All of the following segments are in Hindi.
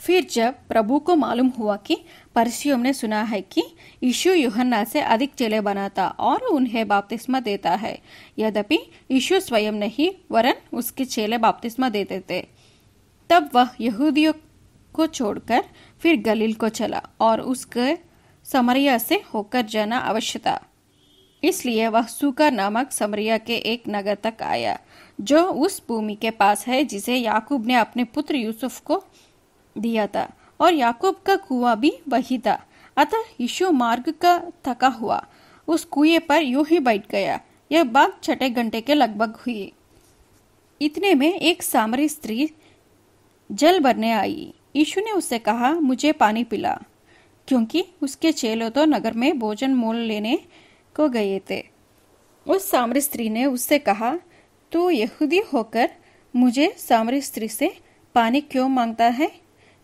फिर जब प्रभु को मालूम हुआ कि फरीसियों ने सुना है कि यीशु यूहन्ना से अधिक चेले बनाता और उन्हें बपतिस्मा देता है, यद्यपि यीशु स्वयं नहीं वरन उसके चेले बपतिस्मा देते थे, तब वह यहूदियों को छोड़कर फिर गलील को चला और उसके समरिया से होकर जाना अवश्य था। इसलिए वह सूकर नामक समरिया के एक नगर तक आया जो उस भूमि के पास है जिसे याकूब ने अपने पुत्र यूसुफ को दिया था, और याकूब का कुआं भी वही था। अतः यीशु मार्ग का थका हुआ उस कुएं पर यूं ही बैठ गया। यह बात 6 घंटे के लगभग हुई। इतने में एक सामरी स्त्री जल भरने आई। यीशु ने उससे कहा, मुझे पानी पिला, क्योंकि उसके चेले तो नगर में भोजन मोल लेने को गए थे। उस सामरी स्त्री ने उससे कहा, तू यहूदी होकर मुझे सामरी स्त्री से पानी क्यों मांगता है?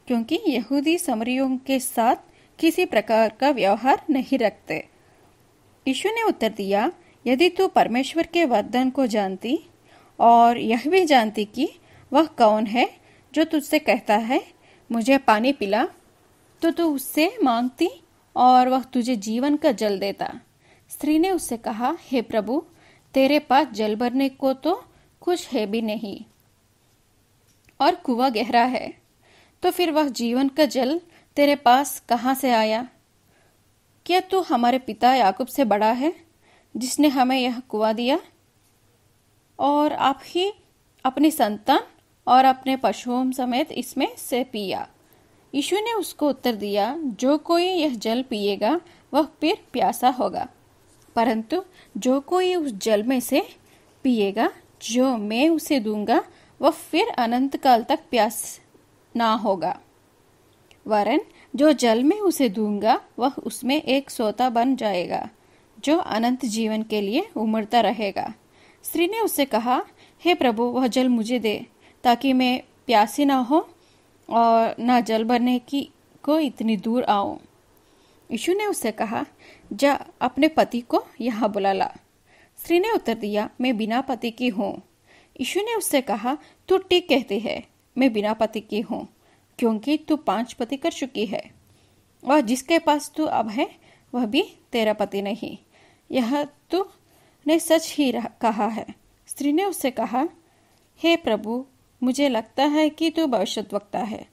क्योंकि यहूदी सामरियों के साथ किसी प्रकार का व्यवहार नहीं रखते। यीशु ने उत्तर दिया, यदि तू परमेश्वर के वरदान को जानती और यह भी जानती कि वह कौन है जो तुझसे कहता है, मुझे पानी पिला, तो तू उससे मांगती और वह तुझे जीवन का जल देता। स्त्री ने उससे कहा, हे प्रभु, तेरे पास जल भरने को तो कुछ है भी नहीं और कुआं गहरा है, तो फिर वह जीवन का जल तेरे पास कहाँ से आया? क्या तू हमारे पिता याकूब से बड़ा है, जिसने हमें यह कुआं दिया और आप ही अपनी संतान और अपने पशुओं समेत इसमें से पिया? यीशु ने उसको उत्तर दिया, जो कोई यह जल पिएगा वह फिर प्यासा होगा, परंतु जो कोई उस जल में से पिएगा जो मैं उसे दूंगा वह फिर अनंत काल तक प्यास ना होगा, वरन जो जल में उसे दूंगा वह उसमें एक सोता बन जाएगा जो अनंत जीवन के लिए उमड़ता रहेगा। स्त्री ने उससे कहा, हे प्रभु, वह जल मुझे दे, ताकि मैं प्यासी ना हो और ना जल भरने की को इतनी दूर आऊं। यीशु ने उससे कहा, जा अपने पति को यहाँ बुला ला। स्त्री ने उत्तर दिया, मैं बिना पति की हूँ। यीशु ने उससे कहा, तू ठीक कहती है, मैं बिना पति की हूँ, क्योंकि तू 5 पति कर चुकी है और जिसके पास तू अब है वह भी तेरा पति नहीं। यह तू ने सच ही कहा है। स्त्री ने उससे कहा, हे प्रभु, मुझे लगता है कि तू भविष्यद्वक्ता है।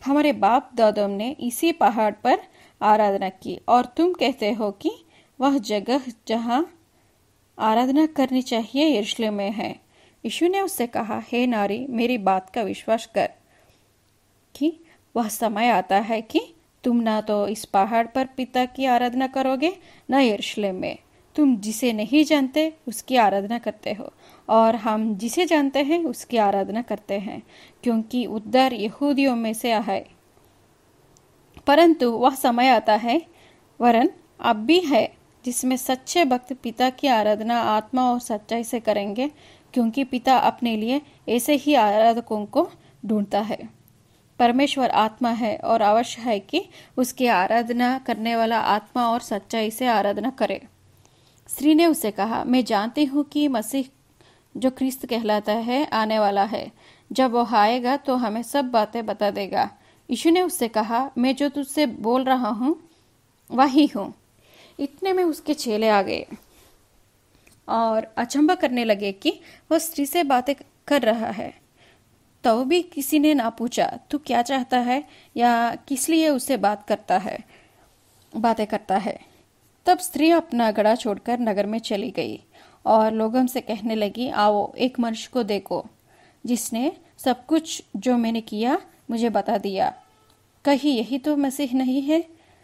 हमारे बाप दादों ने इसी पहाड़ पर आराधना की और तुम कहते हो कि वह जगह जहाँ आराधना करनी चाहिए यरूशलेम में है। यीशु ने उससे कहा, हे नारी, मेरी बात का विश्वास कर कि वह समय आता है कि तुम ना तो इस पहाड़ पर पिता की आराधना करोगे न यरूशलेम में। तुम जिसे नहीं जानते उसकी आराधना करते हो और हम जिसे जानते हैं उसकी आराधना करते हैं, क्योंकि उद्धार यहूदियों में से है। परंतु वह समय आता है, वरन अब भी है, जिसमें सच्चे भक्त पिता की आराधना आत्मा और सच्चाई से करेंगे, क्योंकि पिता अपने लिए ऐसे ही आराधकों को ढूंढता है। परमेश्वर आत्मा है और आवश्यक है कि उसकी आराधना करने वाला आत्मा और सच्चाई से आराधना करे। स्त्री ने उससे कहा, मैं जानती हूँ कि मसीह जो ख्रिस्त कहलाता है आने वाला है। जब वह आएगा तो हमें सब बातें बता देगा। यीशु ने उससे कहा, मैं जो तुझसे बोल रहा हूँ वही हूँ। इतने में उसके चेले आ गए और अचंभा करने लगे कि वह स्त्री से बातें कर रहा है। तो भी किसी ने ना पूछा, तू क्या चाहता है या किस लिए उससे बातें करता है। तब स्त्री अपना घड़ा छोड़कर नगर में चली गई और लोगों से कहने लगी, आओ एक मनुष्य को देखो जिसने सब कुछ जो मैंने किया मुझे बता दिया। कहीं यही तो मसीह नहीं है?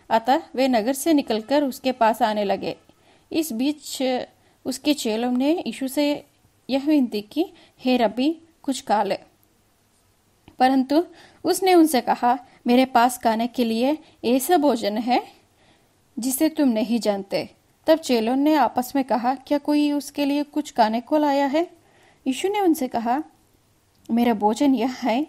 अतः वे नगर से निकलकर उसके पास आने लगे। इस बीच उसके चेलों ने यीशु से यह विनती की, हे रब्बी, कुछ खा ले। परंतु उसने उनसे कहा, मेरे पास खाने के लिए ऐसा भोजन है जिसे तुम नहीं जानते। तब चेलों ने आपस में कहा, क्या कोई उसके लिए कुछ खाने को लाया है? यीशु ने उनसे कहा, मेरा भोजन यह है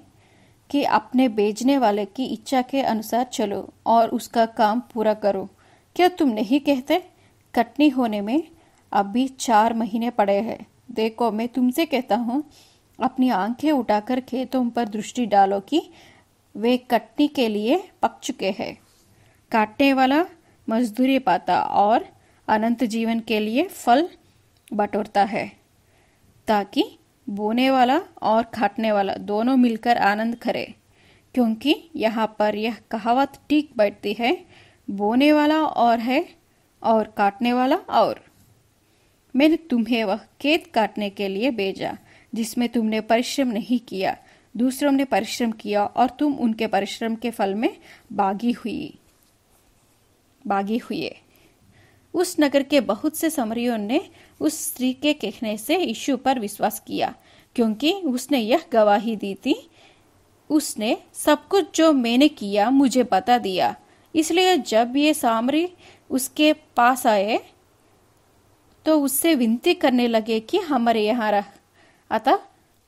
कि अपने भेजने वाले की इच्छा के अनुसार चलो और उसका काम पूरा करो। क्या तुम नहीं कहते, कटनी होने में अभी 4 महीने पड़े हैं? देखो, मैं तुमसे कहता हूँ, अपनी आंखें उठाकर खेतों पर दृष्टि डालो कि वे कटनी के लिए पक चुके हैं। काटने वाला मजदूरी पाता और अनंत जीवन के लिए फल बटोरता है, ताकि बोने वाला और काटने वाला दोनों मिलकर आनंद करें। क्योंकि यहाँ पर यह कहावत ठीक बैठती है, बोने वाला और है और काटने वाला और। मैंने तुम्हें वह खेत काटने के लिए भेजा जिसमें तुमने परिश्रम नहीं किया, दूसरों ने परिश्रम किया और तुम उनके परिश्रम के फल में भागी हुए। उस नगर के बहुत से सामरियों ने उस स्त्री के कहने से यीशु पर विश्वास किया, क्योंकि उसने यह गवाही दी थी, उसने सब कुछ जो मैंने किया मुझे बता दिया। इसलिए जब ये सामरी उसके पास आए तो उससे विनती करने लगे कि हमारे यहाँ रह। अतः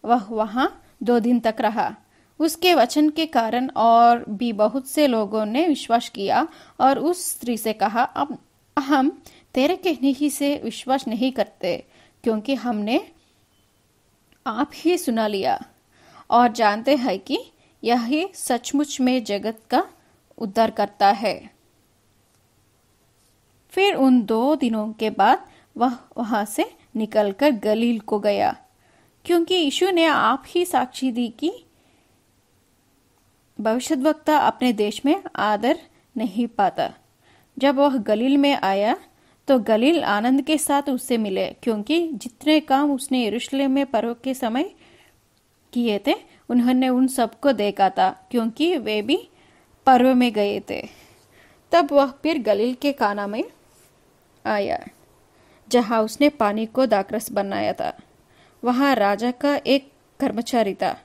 वह वहाँ 2 दिन तक रहा। उसके वचन के कारण और भी बहुत से लोगों ने विश्वास किया और उस स्त्री से कहा, अब हम तेरे कहने ही से विश्वास नहीं करते, क्योंकि हमने आप ही सुना लिया और जानते हैं कि यही सचमुच में जगत का उद्धार करता है। फिर उन 2 दिनों के बाद वह वहां से निकलकर गलील को गया, क्योंकि यीशु ने आप ही साक्षी दी कि भविष्यद्वक्ता अपने देश में आदर नहीं पाता। जब वह गलील में आया तो गलील आनंद के साथ उससे मिले, क्योंकि जितने काम उसने यरूशलेम में पर्व के समय किए थे उन्होंने उन सबको देखा था, क्योंकि वे भी पर्व में गए थे। तब वह फिर गलील के काना में आया, जहां उसने पानी को दाखरस बनाया था। वहां राजा का एक कर्मचारी था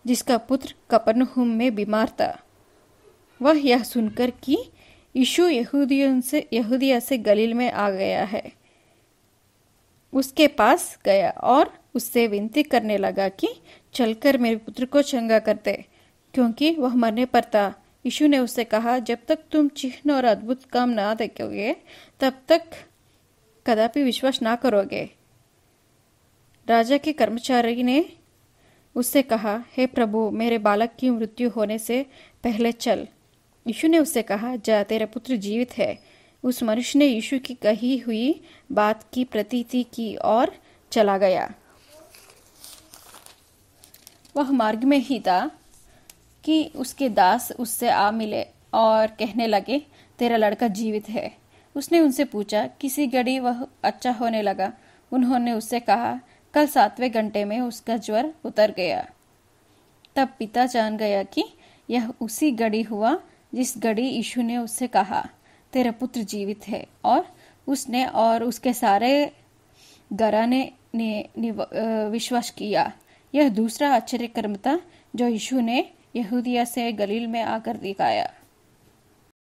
जिसका पुत्र कफरनहूम में बीमार था। वह यह सुनकर कि यीशु यहूदिया से गलील में आ गया है, उसके पास गया और उससे विनती करने लगा कि चलकर मेरे पुत्र को चंगा कर दे, क्योंकि वह मरने पर था। यीशु ने उससे कहा, जब तक तुम चिन्ह और अद्भुत काम ना देखोगे तब तक कदापि विश्वास ना करोगे। राजा के कर्मचारी ने उससे कहा, हे प्रभु, मेरे बालक की मृत्यु होने से पहले चल। यीशु ने उससे कहा, जा, तेरा पुत्र जीवित है। उस मनुष्य ने यीशु की कही हुई बात की प्रतीति की और चला गया। वह मार्ग में ही था कि उसके दास उससे आ मिले और कहने लगे, तेरा लड़का जीवित है। उसने उनसे पूछा, किसी घड़ी वह अच्छा होने लगा? उन्होंने उससे कहा, कल 7वें घंटे में उसका ज्वर उतर गया। तब पिता जान गया कि यह उसी घड़ी हुआ जिस घड़ी यीशु ने उससे कहा, तेरा पुत्र जीवित है, और उसने और उसके सारे घराने ने विश्वास किया। यह दूसरा आश्चर्य कर्म था जो यीशु ने यहूदिया से गलील में आकर दिखाया।